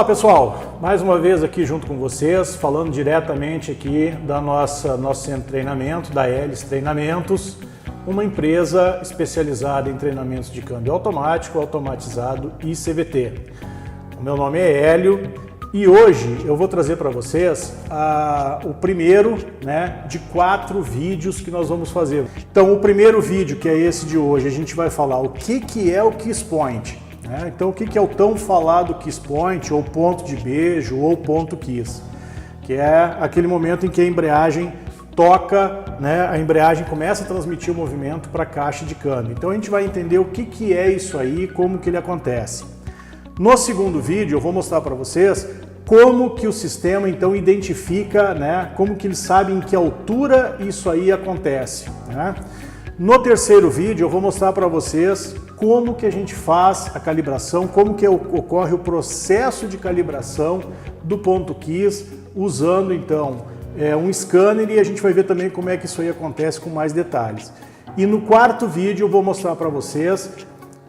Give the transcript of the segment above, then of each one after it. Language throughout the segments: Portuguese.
Olá pessoal, mais uma vez aqui junto com vocês, falando diretamente aqui da nosso centro de treinamento, da Hélice Treinamentos, uma empresa especializada em treinamentos de câmbio automático, automatizado e CVT. O meu nome é Hélio e hoje eu vou trazer para vocês o primeiro de 4 vídeos que nós vamos fazer. Então o primeiro vídeo, que é esse de hoje, a gente vai falar o que é o Kiss Point. Então o que é o tão falado Kiss Point, ou ponto de beijo, ou ponto Kiss, que é aquele momento em que a embreagem toca, a embreagem começa a transmitir o movimento para a caixa de câmbio. Então a gente vai entender o que é isso aí, como que ele acontece. No segundo vídeo eu vou mostrar para vocês como que o sistema então identifica, como que ele sabe em que altura isso aí acontece. No terceiro vídeo eu vou mostrar para vocês como que a gente faz a calibração, como que ocorre o processo de calibração do ponto Kiss, usando então um scanner, e a gente vai ver também como é que isso aí acontece com mais detalhes. E no quarto vídeo eu vou mostrar para vocês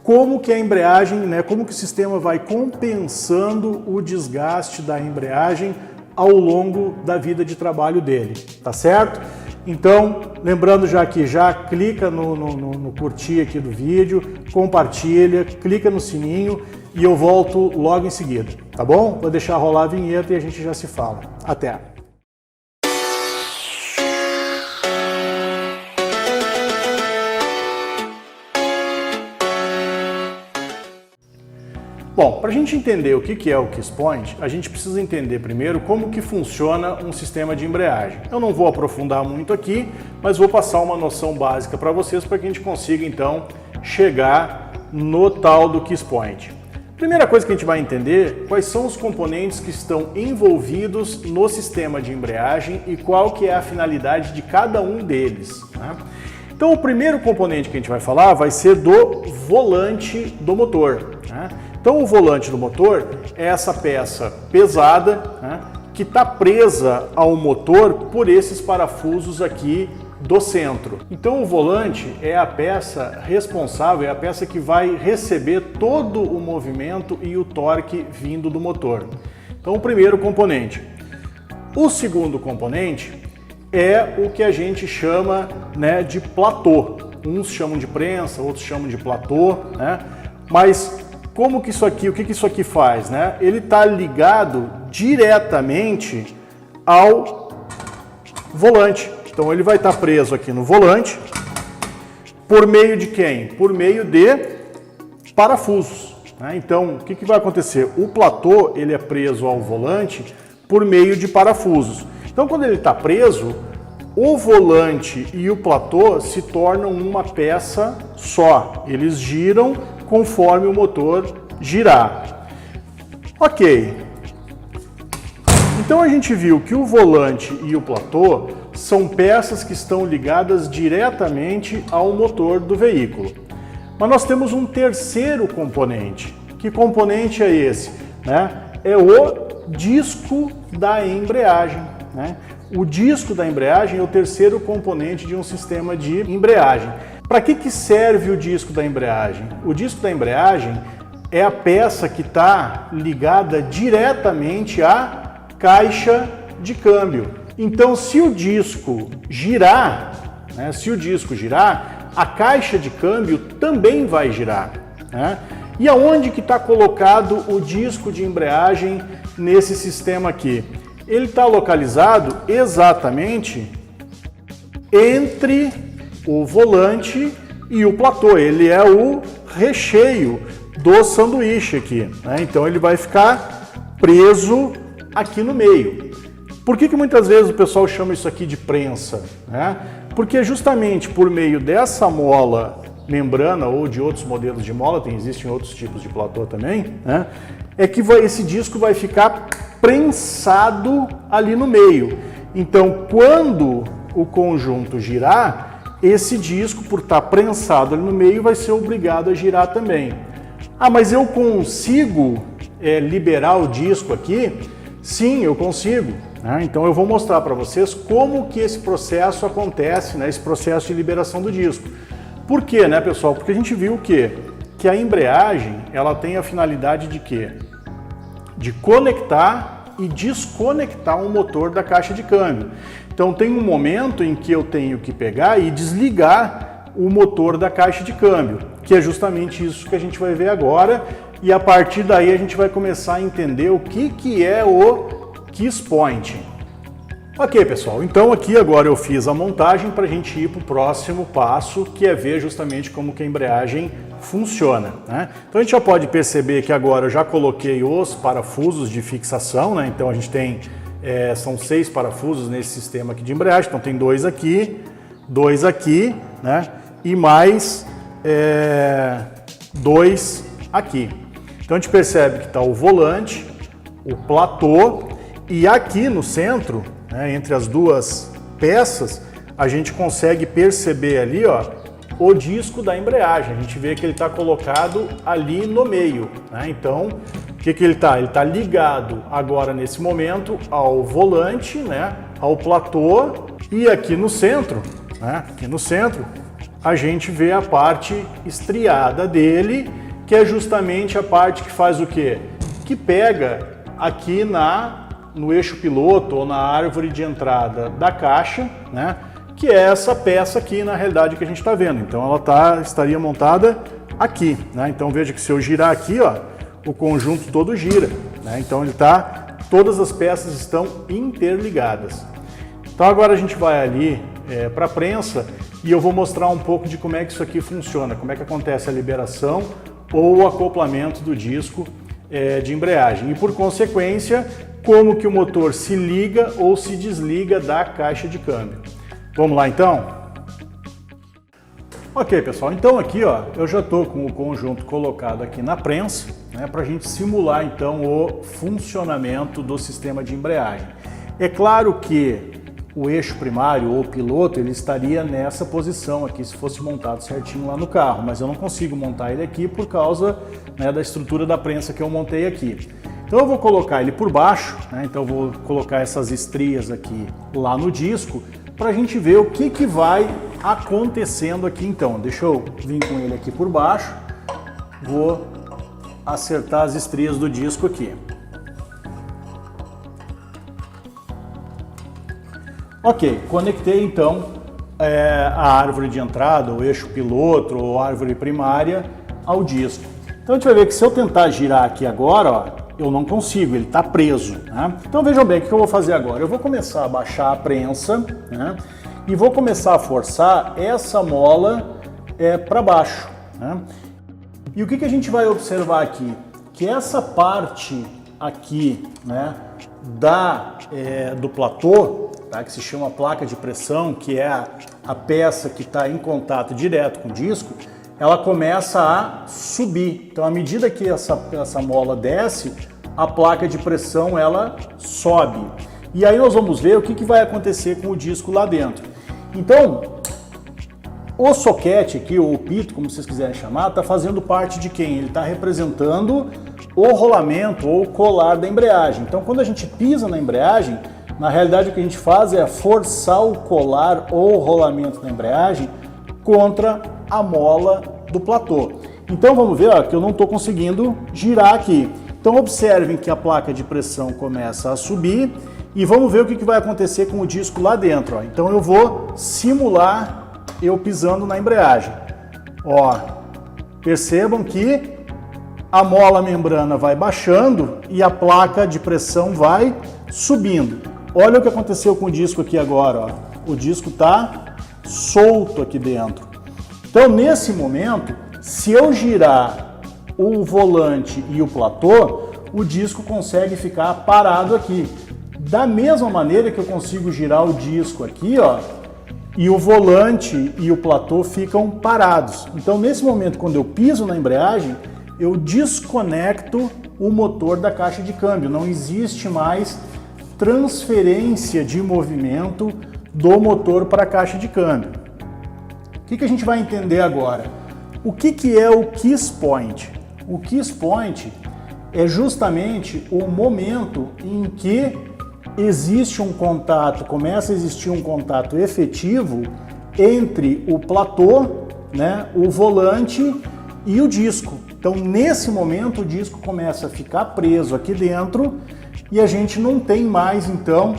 como que a embreagem, como que o sistema vai compensando o desgaste da embreagem ao longo da vida de trabalho dele, tá certo? Então, lembrando já que já clica no curtir aqui do vídeo, compartilha, clica no sininho e eu volto logo em seguida, tá bom? Vou deixar rolar a vinheta e a gente já se fala. Até! Bom, para a gente entender o que é o Kiss Point, a gente precisa entender primeiro como que funciona um sistema de embreagem. Eu não vou aprofundar muito aqui, mas vou passar uma noção básica para vocês para que a gente consiga então chegar no tal do Kiss Point. Primeira coisa que a gente vai entender, quais são os componentes que estão envolvidos no sistema de embreagem e qual que é a finalidade de cada um deles. Então o primeiro componente que a gente vai falar vai ser do volante do motor. Então o volante do motor é essa peça pesada que está presa ao motor por esses parafusos aqui do centro. Então o volante é a peça responsável, é a peça que vai receber todo o movimento e o torque vindo do motor. Então o primeiro componente. O segundo componente é o que a gente chama de platô. Uns chamam de prensa, outros chamam de platô, mas como que isso aqui, o que isso aqui faz? Ele está ligado diretamente ao volante. Então ele vai estar preso aqui no volante por meio de quem? Por meio de parafusos. Então o que vai acontecer? O platô ele é preso ao volante por meio de parafusos. Então quando ele está preso, o volante e o platô se tornam uma peça só. Eles giram conforme o motor girar. Ok. Então a gente viu que o volante e o platô são peças que estão ligadas diretamente ao motor do veículo. Mas nós temos um terceiro componente. Que componente é esse? É o disco da embreagem. O disco da embreagem é o terceiro componente de um sistema de embreagem. Para que serve o disco da embreagem? O disco da embreagem é a peça que está ligada diretamente à caixa de câmbio. Então, se o disco girar, a caixa de câmbio também vai girar. E aonde que está colocado o disco de embreagem nesse sistema aqui? Ele está localizado exatamente entre o volante e o platô. Ele é o recheio do sanduíche aqui. Então ele vai ficar preso aqui no meio. Por que muitas vezes o pessoal chama isso aqui de prensa? Porque justamente por meio dessa mola membrana ou de outros modelos de mola, existem outros tipos de platô também, é que esse disco vai ficar prensado ali no meio. Então quando o conjunto girar, esse disco, por estar prensado ali no meio, vai ser obrigado a girar também. Mas eu consigo liberar o disco aqui? Sim, eu consigo. Então eu vou mostrar para vocês como que esse processo acontece, esse processo de liberação do disco. Por quê, pessoal? Porque a gente viu que a embreagem ela tem a finalidade de quê? de conectar e desconectar o motor da caixa de câmbio. Então tem um momento em que eu tenho que pegar e desligar o motor da caixa de câmbio, que é justamente isso que a gente vai ver agora, e a partir daí a gente vai começar a entender o que é o Kiss Point. Ok, pessoal, então aqui agora eu fiz a montagem para a gente ir para o próximo passo, que é ver justamente como que a embreagem funciona, né? Então a gente já pode perceber que agora eu já coloquei os parafusos de fixação, né? Então a gente tem, são 6 parafusos nesse sistema aqui de embreagem, então tem 2 aqui, né? E mais 2 aqui. Então a gente percebe que está o volante, o platô, e aqui no centro, né, entre as duas peças, a gente consegue perceber ali, ó, o disco da embreagem. A gente vê que ele está colocado ali no meio, né? Então, o que ele está? Ele está ligado agora nesse momento ao volante, né, ao platô, e aqui no centro, né, aqui no centro, a gente vê a parte estriada dele, que é justamente a parte que faz o quê? Que pega aqui no eixo piloto ou na árvore de entrada da caixa, né? Que é essa peça aqui, na realidade, que a gente está vendo. Então ela estaria montada aqui, né? Então veja que se eu girar aqui, ó, o conjunto todo gira, né? Então todas as peças estão interligadas. Então agora a gente vai ali para a prensa e eu vou mostrar um pouco de como é que isso aqui funciona, como é que acontece a liberação ou o acoplamento do disco de embreagem e, por consequência, como que o motor se liga ou se desliga da caixa de câmbio. Vamos lá então? Ok, pessoal, então aqui, ó, eu já estou com o conjunto colocado aqui na prensa, né, para a gente simular então o funcionamento do sistema de embreagem. É claro que o eixo primário ou piloto ele estaria nessa posição aqui se fosse montado certinho lá no carro, mas eu não consigo montar ele aqui por causa, né, da estrutura da prensa que eu montei aqui. Então eu vou colocar ele por baixo, né, então eu vou colocar essas estrias aqui lá no disco para a gente ver o que vai acontecendo aqui então. Deixa eu vir com ele aqui por baixo, vou acertar as estrias do disco aqui. Ok, conectei então a árvore de entrada, o eixo piloto ou árvore primária ao disco. Então a gente vai ver que se eu tentar girar aqui agora, ó, eu não consigo, ele está preso, né? Então vejam bem, o que eu vou fazer agora? Eu vou começar a baixar a prensa, né? E vou começar a forçar essa mola para baixo, né? E o que a gente vai observar aqui? Que essa parte aqui, né, do platô, tá, que se chama placa de pressão, que é a peça que está em contato direto com o disco, ela começa a subir. Então, à medida que essa mola desce, a placa de pressão ela sobe. E aí nós vamos ver o que vai acontecer com o disco lá dentro. Então, o soquete aqui, ou o pito, como vocês quiserem chamar, está fazendo parte de quem? Ele está representando o rolamento ou o colar da embreagem. Então, quando a gente pisa na embreagem, na realidade o que a gente faz é forçar o colar ou o rolamento da embreagem contra a mola do platô. Então vamos ver, ó, que eu não estou conseguindo girar aqui. Então observem que a placa de pressão começa a subir e vamos ver o que vai acontecer com o disco lá dentro. Ó. Então eu vou simular eu pisando na embreagem. Ó, percebam que a mola membrana vai baixando e a placa de pressão vai subindo. Olha o que aconteceu com o disco aqui agora, ó. O disco está solto aqui dentro. Então, nesse momento, se eu girar o volante e o platô, o disco consegue ficar parado aqui. Da mesma maneira que eu consigo girar o disco aqui, ó, e o volante e o platô ficam parados. Então, nesse momento, quando eu piso na embreagem, eu desconecto o motor da caixa de câmbio. Não existe mais transferência de movimento do motor para a caixa de câmbio. O que a gente vai entender agora? O que é o Kiss Point? O Kiss Point é justamente o momento em que existe um contato, começa a existir um contato efetivo entre o platô, né, o volante e o disco. Então, nesse momento, o disco começa a ficar preso aqui dentro e a gente não tem mais, então,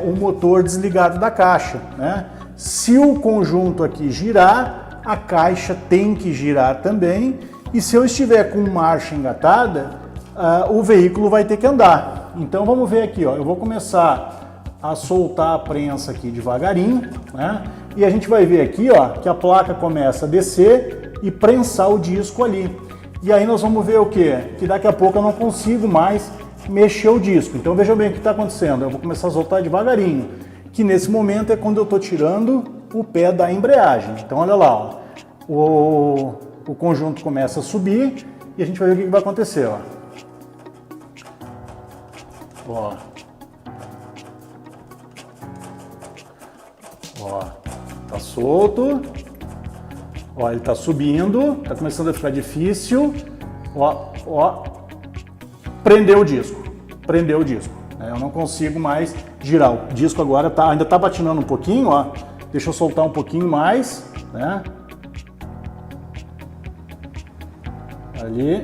o motor desligado da caixa, né? Se o conjunto aqui girar, a caixa tem que girar também, e se eu estiver com marcha engatada, o veículo vai ter que andar. Então, vamos ver aqui, ó, eu vou começar a soltar a prensa aqui devagarinho, né? E a gente vai ver aqui, ó, que a placa começa a descer e prensar o disco ali. E aí nós vamos ver o quê? Que daqui a pouco eu não consigo mais mexer o disco. Então veja bem o que está acontecendo. Eu vou começar a soltar devagarinho, que nesse momento é quando eu estou tirando o pé da embreagem. Então olha lá, ó, o conjunto começa a subir e a gente vai ver o que vai acontecer. Ó. Ó, tá solto. Ó, ele tá subindo, tá começando a ficar difícil. Ó, prendeu o disco. Eu não consigo mais girar. O disco agora ainda tá patinando um pouquinho, ó. Deixa eu soltar um pouquinho mais, né? Ali.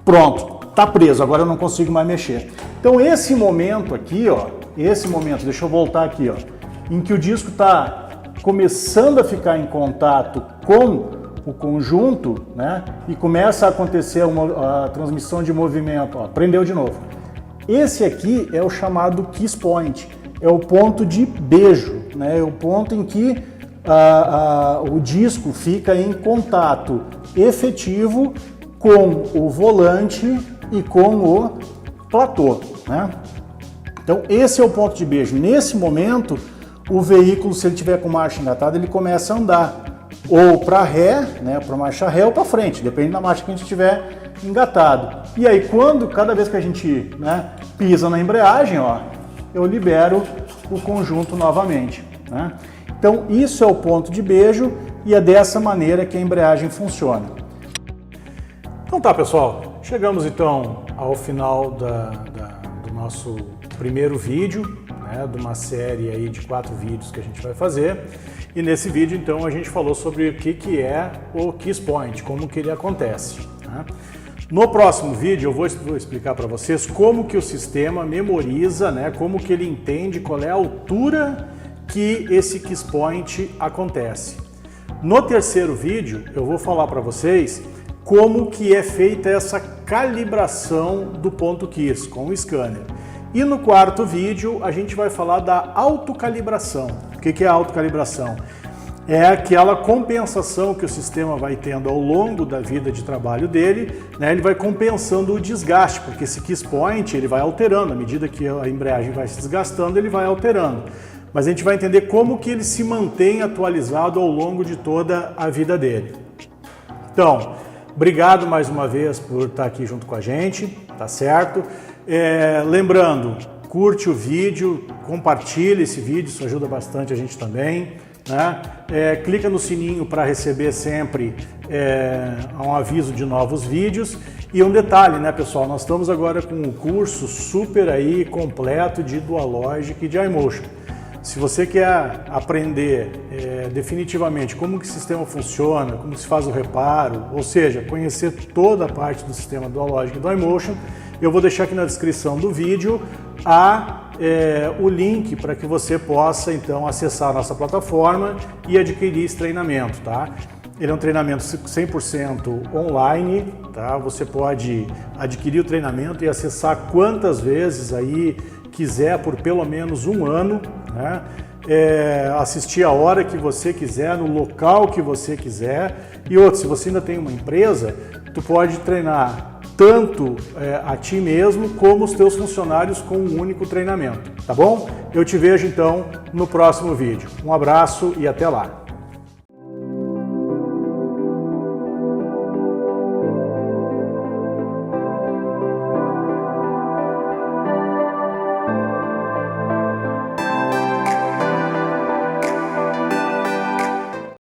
Pronto, tá preso. Agora eu não consigo mais mexer. Então esse momento aqui, ó, deixa eu voltar aqui, ó, em que o disco tá começando a ficar em contato com o conjunto, né? E começa a acontecer a transmissão de movimento. Ó, prendeu de novo. Esse aqui é o chamado kiss point, é o ponto de beijo, né? É o ponto em que o disco fica em contato efetivo com o volante e com o platô, né? Então esse é o ponto de beijo. Nesse momento, o veículo, se ele tiver com marcha engatada, ele começa a andar ou para ré, né, para marcha ré ou para frente, depende da marcha que a gente tiver engatado. E aí, cada vez que a gente, né, pisa na embreagem, ó, eu libero o conjunto novamente, né? Então, isso é o ponto de beijo e é dessa maneira que a embreagem funciona. Então tá, pessoal, chegamos então ao final do nosso primeiro vídeo, né, de uma série aí de 4 vídeos que a gente vai fazer. E nesse vídeo, então, a gente falou sobre o que é o Kiss Point, como que ele acontece, né? No próximo vídeo eu vou explicar para vocês como que o sistema memoriza, né, como que ele entende qual é a altura que esse Kiss Point acontece. No terceiro vídeo eu vou falar para vocês como que é feita essa calibração do ponto Kiss com o scanner. E no quarto vídeo a gente vai falar da autocalibração. O que é a autocalibração? É aquela compensação que o sistema vai tendo ao longo da vida de trabalho dele, né? Ele vai compensando o desgaste, porque esse Kiss Point ele vai alterando, à medida que a embreagem vai se desgastando, ele vai alterando. Mas a gente vai entender como que ele se mantém atualizado ao longo de toda a vida dele. Então, obrigado mais uma vez por estar aqui junto com a gente, tá certo? Lembrando, curte o vídeo, compartilhe esse vídeo, isso ajuda bastante a gente também, né? Clica no sininho para receber sempre um aviso de novos vídeos. E um detalhe, né, pessoal, nós estamos agora com um curso super aí completo de Dualogic e de iMotion. Se você quer aprender definitivamente como que o sistema funciona, como se faz o reparo, ou seja, conhecer toda a parte do sistema Dualogic e do iMotion, eu vou deixar aqui na descrição do vídeo o link para que você possa então acessar a nossa plataforma e adquirir esse treinamento, tá? Ele é um treinamento 100% online, tá? Você pode adquirir o treinamento e acessar quantas vezes aí quiser por pelo menos um ano, né? Assistir a hora que você quiser, no local que você quiser. E outro, se você ainda tem uma empresa, tu pode treinar tanto a ti mesmo como os teus funcionários com um único treinamento, tá bom? Eu te vejo então no próximo vídeo. Um abraço e até lá!